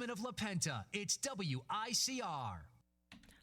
of La Penta, it's WICR.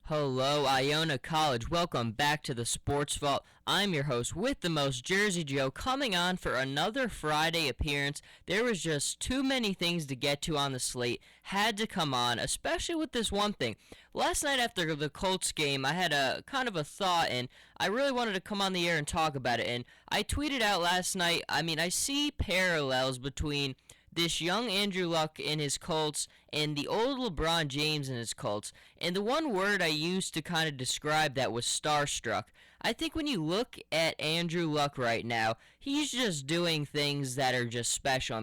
Hello, Iona College. Welcome back to the Sports Vault. I'm your host with the most, Jersey Joe, coming on for another Friday appearance. There was just too many things to get to on the slate. Had to come on, especially with this one thing. Last night after the Colts game, I had a kind of a thought, and I really wanted to come on the air and talk about it. And I tweeted out last night, I see parallels between this young Andrew Luck in his Colts and the old LeBron James in his Colts. And the one word I used to kind of describe that was starstruck. I think when you look at Andrew Luck right now, he's just doing things that are just special.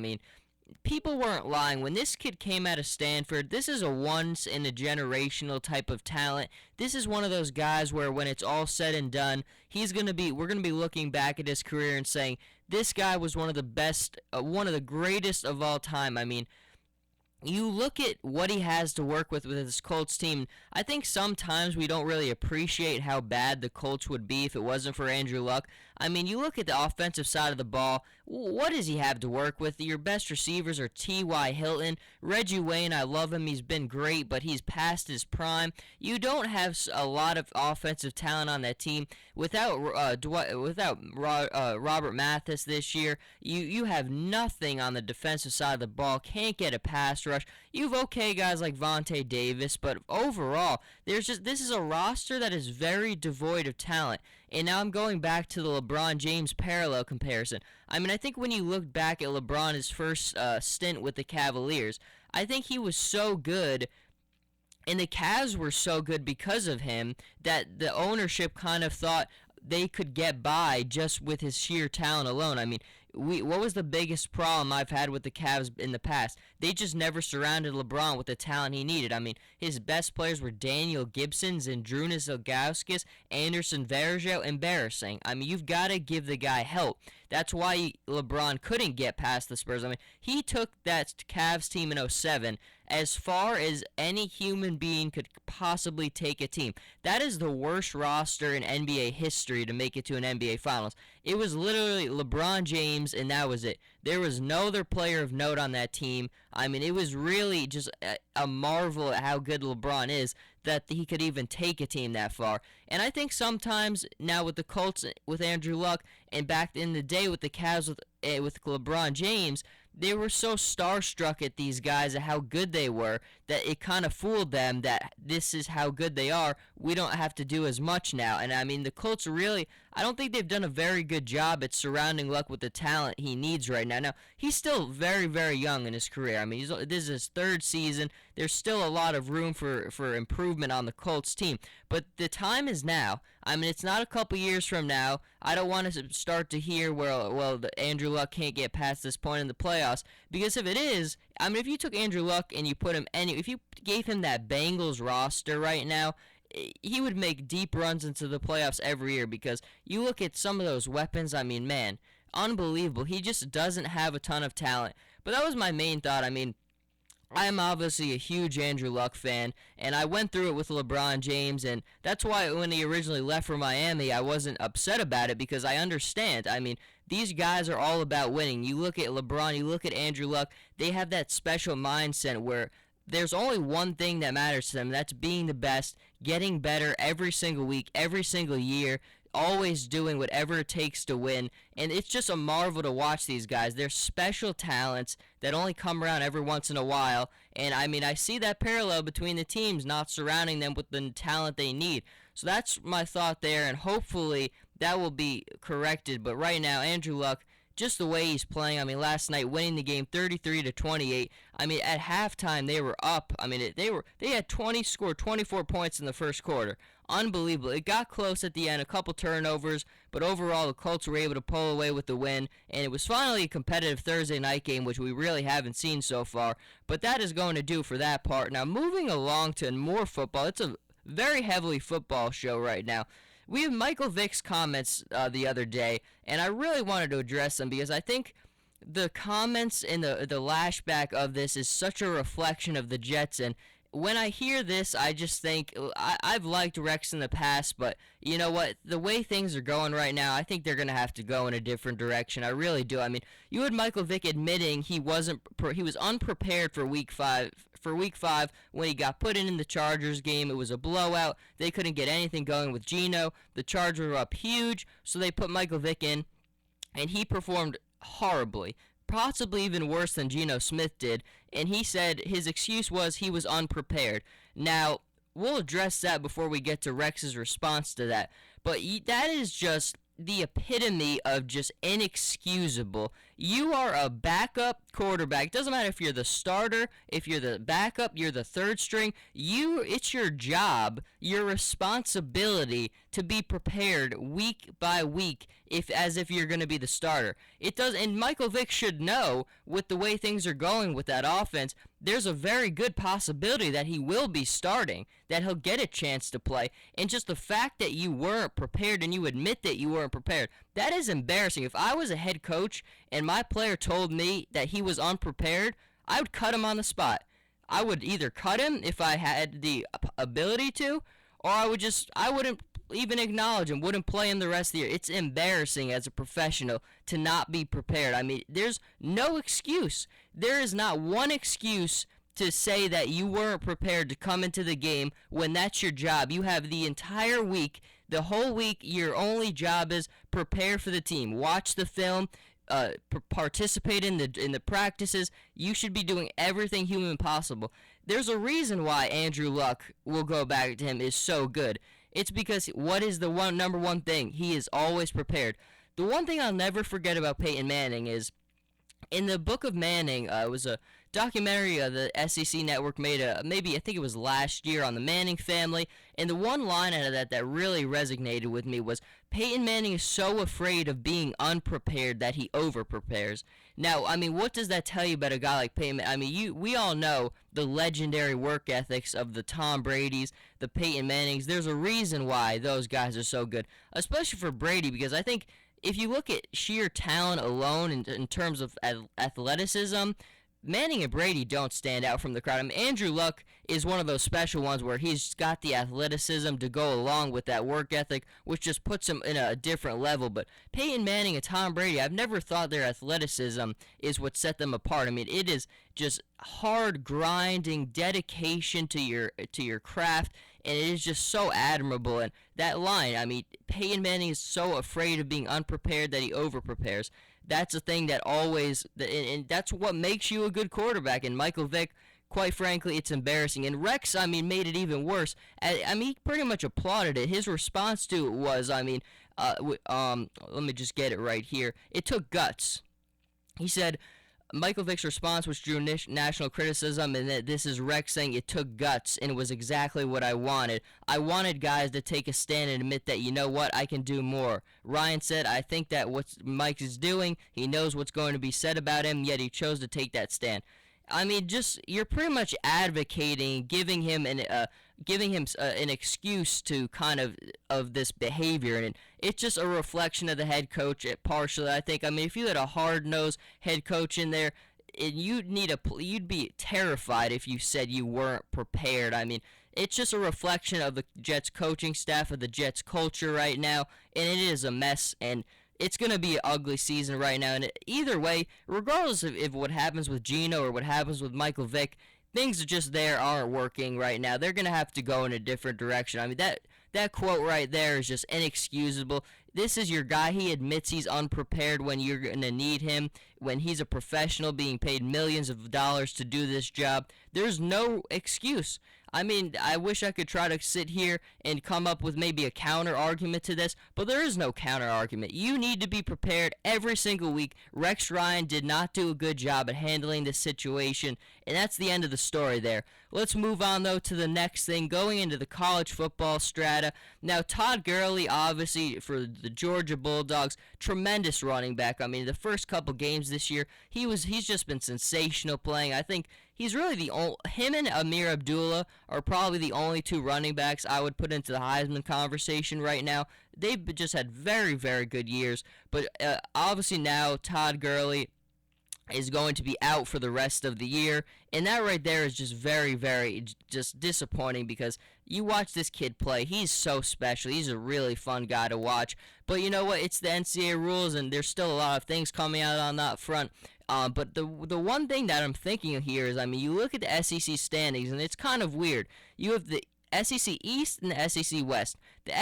People weren't lying. When this kid came out of Stanford, this is a once-in-a-generational type of talent. This is one of those guys where when it's all said and done, we're going to be looking back at his career and saying, this guy was one of the best, one of the greatest of all time. You look at what he has to work with his Colts team. I think sometimes we don't really appreciate how bad the Colts would be if it wasn't for Andrew Luck. You look at the offensive side of the ball. What does he have to work with? Your best receivers are T.Y. Hilton. Reggie Wayne, I love him. He's been great, but he's past his prime. You don't have a lot of offensive talent on that team. Without Robert Mathis this year, you have nothing on the defensive side of the ball. Can't get a pass rush. You've okay guys like Vontae Davis, but overall, this is a roster that is very devoid of talent. And now I'm going back to the LeBron James parallel comparison. I think when you look back at LeBron, his first stint with the Cavaliers, I think he was so good, and the Cavs were so good because of him, that the ownership kind of thought they could get by just with his sheer talent alone. What was the biggest problem I've had with the Cavs in the past? They just never surrounded LeBron with the talent he needed. His best players were Daniel Gibson, Zydrunas Ilgauskas, Anderson Varejao. Embarrassing. You've got to give the guy help. That's why LeBron couldn't get past the Spurs. He took that Cavs team in 2007 as far as any human being could possibly take a team. That is the worst roster in NBA history to make it to an NBA Finals. It was literally LeBron James, and that was it. There was no other player of note on that team. It was really just a marvel at how good LeBron is that he could even take a team that far. And I think sometimes now with the Colts, with Andrew Luck, and back in the day with the Cavs with LeBron James, they were so starstruck at these guys and how good they were that it kind of fooled them that this is how good they are. We don't have to do as much now. And the Colts really, I don't think they've done a very good job at surrounding Luck with the talent he needs right now. Now, he's still very, very young in his career. This is his third season. There's still a lot of room for improvement on the Colts team. But the time is now. It's not a couple years from now. I don't want to start to hear, Andrew Luck can't get past this point in the playoffs. Because if it is, if you took Andrew Luck and you put him if you gave him that Bengals roster right now, he would make deep runs into the playoffs every year. Because you look at some of those weapons, man, unbelievable. He just doesn't have a ton of talent. But that was my main thought. I am obviously a huge Andrew Luck fan, and I went through it with LeBron James, and that's why when he originally left for Miami, I wasn't upset about it, because I understand. These guys are all about winning. You look at LeBron, you look at Andrew Luck, they have that special mindset where there's only one thing that matters to them, and that's being the best, getting better every single week, every single year, always doing whatever it takes to win. And it's just a marvel to watch these guys. They're special talents that only come around every once in a while. And I see that parallel between the teams not surrounding them with the talent they need. So that's my thought there, and hopefully that will be corrected. But right now, Andrew Luck, just the way he's playing. Last night winning the game 33-28. At halftime they were up. They had scored 24 points in the first quarter. Unbelievable. It got close at the end, a couple turnovers, but overall the Colts were able to pull away with the win, and it was finally a competitive Thursday night game, which we really haven't seen so far. But that is going to do for that part. Now, moving along to more football. It's a very heavily football show right now. We have Michael Vick's comments the other day, and I really wanted to address them because I think the comments and the lashback of this is such a reflection of the Jets, and when I hear this, I just think I've liked Rex in the past, but you know what? The way things are going right now, I think they're going to have to go in a different direction. I really do. You had Michael Vick admitting he was unprepared for Week 5 for Week 5 when he got put in the Chargers game. It was a blowout. They couldn't get anything going with Geno. The Chargers were up huge, so they put Michael Vick in, and he performed horribly, possibly even worse than Geno Smith did, and he said his excuse was he was unprepared. Now, we'll address that before we get to Rex's response to that, but that is just the epitome of just inexcusable. You are a backup quarterback. It doesn't matter if you're the starter, if you're the backup, you're the third string. It's your job, your responsibility to be prepared week by week as if you're going to be the starter. It does, and Michael Vick should know with the way things are going with that offense, there's a very good possibility that he will be starting, that he'll get a chance to play. And just the fact that you weren't prepared and you admit that you weren't prepared, that is embarrassing. If I was a head coach and my player told me that he was unprepared, I would cut him on the spot. I would either cut him if I had the ability to, or I wouldn't even acknowledge him, wouldn't play him the rest of the year. It's embarrassing as a professional to not be prepared. I mean, there's no excuse. There is not one excuse to say that you weren't prepared to come into the game when that's your job. You have the entire week, the whole week, your only job is prepare for the team. Watch the film, participate in the practices. You should be doing everything human possible. There's a reason why Andrew Luck, we'll go back to him, is so good. It's because what is the number one thing? He is always prepared. The one thing I'll never forget about Peyton Manning is in the Book of Manning, it was a documentary the SEC Network made, maybe I think it was last year, on the Manning family, and the one line out of that really resonated with me was Peyton Manning is so afraid of being unprepared that he over-prepares. Now, I mean, what does that tell you about a guy like Peyton Manning? I mean, we all know the legendary work ethics of the Tom Bradys, the Peyton Mannings. There's a reason why those guys are so good, especially for Brady, because I think if you look at sheer talent alone in terms of athleticism, Manning and Brady don't stand out from the crowd. I mean, Andrew Luck is one of those special ones where he's got the athleticism to go along with that work ethic, which just puts him in a different level. But Peyton Manning and Tom Brady, I've never thought their athleticism is what set them apart. I mean, it is just hard grinding, dedication to your craft, and it is just so admirable. And that line, I mean, Peyton Manning is so afraid of being unprepared that he over-prepares. That's a thing that always, and that's what makes you a good quarterback. And Michael Vick, quite frankly, it's embarrassing. And Rex, I mean, made it even worse. I mean, he pretty much applauded it. His response to it was, I mean, let me just get it right here. It took guts. He said, Michael Vick's response, which drew national criticism, and that this is Rex saying it took guts, and it was exactly what I wanted. I wanted guys to take a stand and admit that, you know what, I can do more. Ryan said, I think that what Mike is doing, he knows what's going to be said about him, yet he chose to take that stand. I mean, just, you're pretty much advocating, giving him an excuse to kind of this behavior, and it's just a reflection of the head coach partially, I think. I mean, if you had a hard-nosed head coach in there, you'd be terrified if you said you weren't prepared. I mean, it's just a reflection of the Jets coaching staff, of the Jets culture right now, and it is a mess, and it's going to be an ugly season right now. And either way, regardless of if what happens with Geno or what happens with Michael Vick, things are just aren't working right now. They're going to have to go in a different direction. I mean, that quote right there is just inexcusable. This is your guy. He admits he's unprepared when you're going to need him, when he's a professional being paid millions of dollars to do this job. There's no excuse. I mean, I wish I could try to sit here and come up with maybe a counter argument to this, but there is no counter argument. You need to be prepared every single week. Rex Ryan did not do a good job at handling this situation, and that's the end of the story there. Let's move on, though, to the next thing, going into the college football strata. Now, Todd Gurley, obviously, for the Georgia Bulldogs, tremendous running back. I mean, the first couple games this year, he's just been sensational playing. I think he's really him and Amir Abdullah are probably the only two running backs I would put into the Heisman conversation right now. They've just had very, very good years. But obviously now Todd Gurley is going to be out for the rest of the year. And that right there is just very, very just disappointing, because you watch this kid play. He's so special. He's a really fun guy to watch. But you know what? It's the NCAA rules, and there's still a lot of things coming out on that front. But the one thing that I'm thinking of here is, I mean, you look at the SEC standings, and it's kind of weird. You have the SEC East and the SEC West. The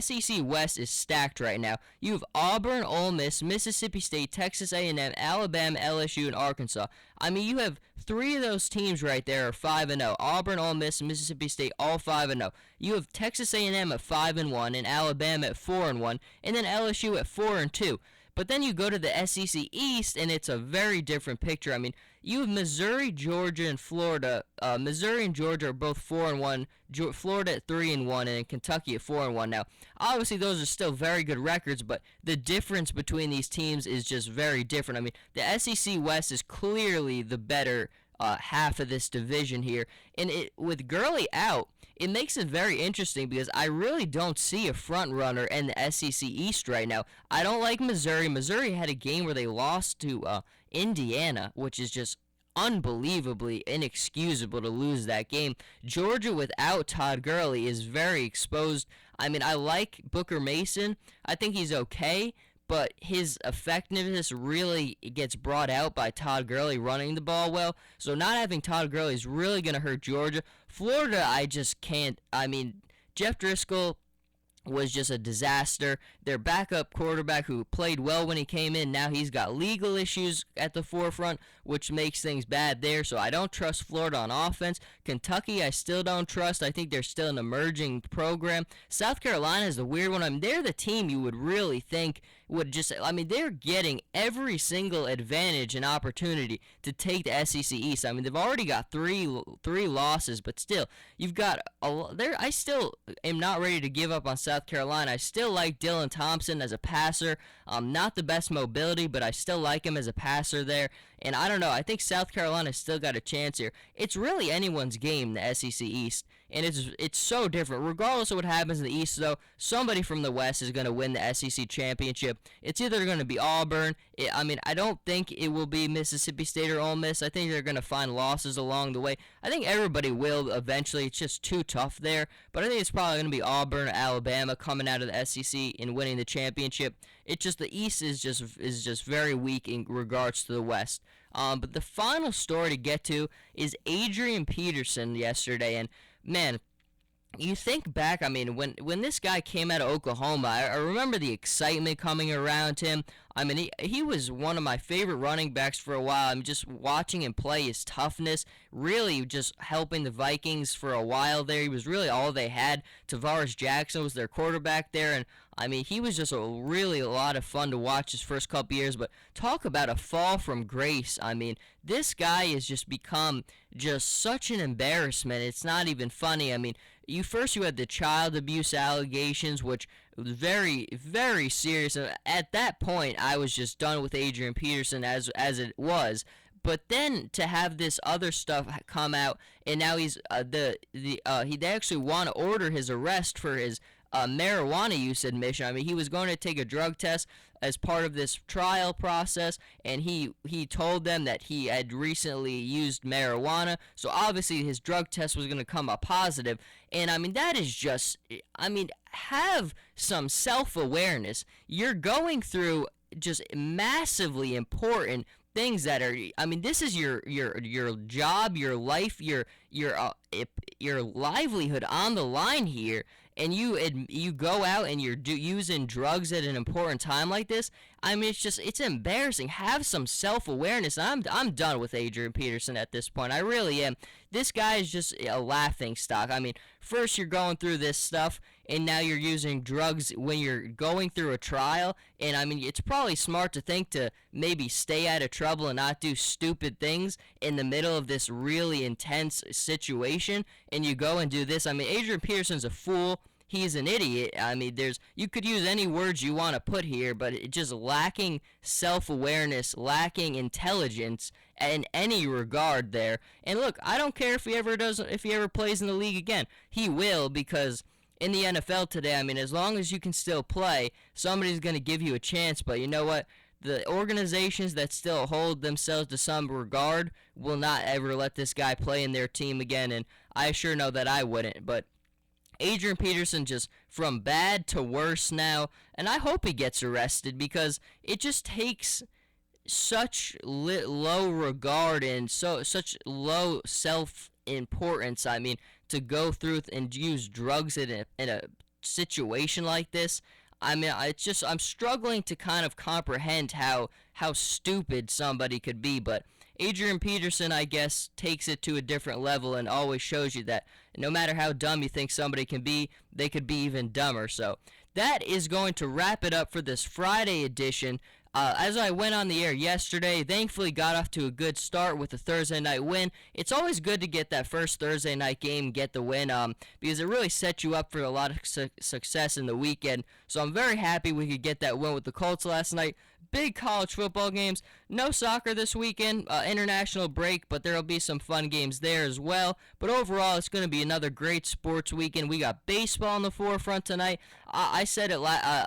SEC West is stacked right now. You have Auburn, Ole Miss, Mississippi State, Texas A&M, Alabama, LSU, and Arkansas. I mean, you have 3 of those teams right there are 5-0. Auburn, Ole Miss, and Mississippi State all 5-0. You have Texas A&M at 5-1 and Alabama at 4-1, and then LSU at 4-2. But then you go to the SEC East, and it's a very different picture. I mean, you have Missouri, Georgia, and Florida. Missouri and Georgia are both 4-1. Florida at 3-1, and then Kentucky at 4-1. Now, obviously, those are still very good records, but the difference between these teams is just very different. I mean, the SEC West is clearly the better half of this division here, and with Gurley out, it makes it very interesting because I really don't see a front runner in the SEC East right now. I don't like Missouri. Missouri had a game where they lost to Indiana, which is just unbelievably inexcusable to lose that game. Georgia without Todd Gurley is very exposed. I mean, I like Booker Mason. I think he's okay, but his effectiveness really gets brought out by Todd Gurley running the ball well. So not having Todd Gurley is really going to hurt Georgia. Florida, I just can't. I mean, Jeff Driscoll was just a disaster. Their backup quarterback, who played well when he came in, now he's got legal issues at the forefront, which makes things bad there. So I don't trust Florida on offense. Kentucky, I still don't trust. I think they're still an emerging program. South Carolina is the weird one. I mean, they're the team you would really think would just, I mean, they're getting every single advantage and opportunity to take the SEC East. I mean, they've already got three losses, but still, you've got there. I still am not ready to give up on South Carolina. I still like Dylan Thompson as a passer. Not the best mobility, but I still like him as a passer there. And I don't know. I think South Carolina's still got a chance here. It's really anyone's game, the SEC East. And it's so different. Regardless of what happens in the East, though, somebody from the West is going to win the SEC championship. It's either going to be Auburn. I don't think it will be Mississippi State or Ole Miss. I think they're going to find losses along the way. I think everybody will eventually. It's just too tough there. But I think it's probably going to be Auburn or Alabama coming out of the SEC and winning the championship. It's just the East is just very weak in regards to the West. But the final story to get to is Adrian Peterson yesterday, and man, you think back, I mean, when this guy came out of Oklahoma, I remember the excitement coming around him. I mean, he was one of my favorite running backs for a while. I'm just watching him play, his toughness, really just helping the Vikings for a while there. He was really all they had. Tavares Jackson was their quarterback there, and I mean, he was just a lot of fun to watch his first couple years, but talk about a fall from grace. I mean, this guy has just become just such an embarrassment. It's not even funny. I mean, you had the child abuse allegations, which was very, very serious. At that point, I was just done with Adrian Peterson as it was. But then to have this other stuff come out, and now he's they actually want to order his arrest for his marijuana use admission. I mean, he was going to take a drug test as part of this trial process, and he told them that he had recently used marijuana, so obviously his drug test was going to come up positive. And I mean, that is just, I mean, have some self-awareness. You're going through just massively important things that are, I mean, this is your job, your life, your livelihood on the line here, and you go out and you're using drugs at an important time like this. I mean, it's embarrassing. Have some self-awareness. I'm done with Adrian Peterson at this point. I really am. This guy is just a laughing stock. I mean, first you're going through this stuff, and now you're using drugs when you're going through a trial. And I mean, it's probably smart to think to maybe stay out of trouble and not do stupid things in the middle of this really intense situation. And you go and do this. I mean, Adrian Peterson's a fool. He's an idiot. I mean, you could use any words you want to put here, but it's just lacking self-awareness, lacking intelligence in any regard there. And look, I don't care if he ever plays in the league again. He will, because in the NFL today, I mean, as long as you can still play, somebody's going to give you a chance. But you know what? The organizations that still hold themselves to some regard will not ever let this guy play in their team again, and I sure know that I wouldn't. But Adrian Peterson just from bad to worse now, and I hope he gets arrested, because it just takes such low regard and such low self-importance. I mean, to go through and use drugs in a situation like this. I mean, I'm struggling to kind of comprehend how stupid somebody could be, but Adrian Peterson, I guess, takes it to a different level and always shows you that no matter how dumb you think somebody can be, they could be even dumber. So that is going to wrap it up for this Friday edition. As I went on the air yesterday, thankfully got off to a good start with a Thursday night win. It's always good to get that first Thursday night game, get the win, because it really sets you up for a lot of success in the weekend. So I'm very happy we could get that win with the Colts last night. Big college football games. No soccer this weekend, international break, but there will be some fun games there as well. But overall, it's going to be another great sports weekend. We got baseball in the forefront tonight. I said it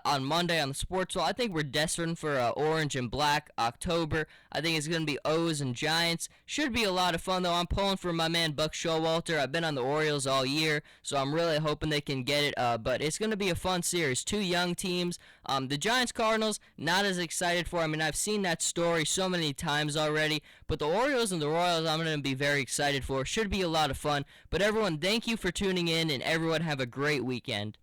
on Monday on the TheSportsVault. I think we're destined for orange and black October. I think it's going to be O's and Giants. Should be a lot of fun, though. I'm pulling for my man Buck Showalter. I've been on the Orioles all year, so I'm really hoping they can get it. But it's going to be a fun series. Two young teams. The Giants-Cardinals, not as excited for. I mean, I've seen that story so many times already. But the Orioles and the Royals, I'm going to be very excited for. Should be a lot of fun. But everyone, thank you for tuning in, and everyone have a great weekend.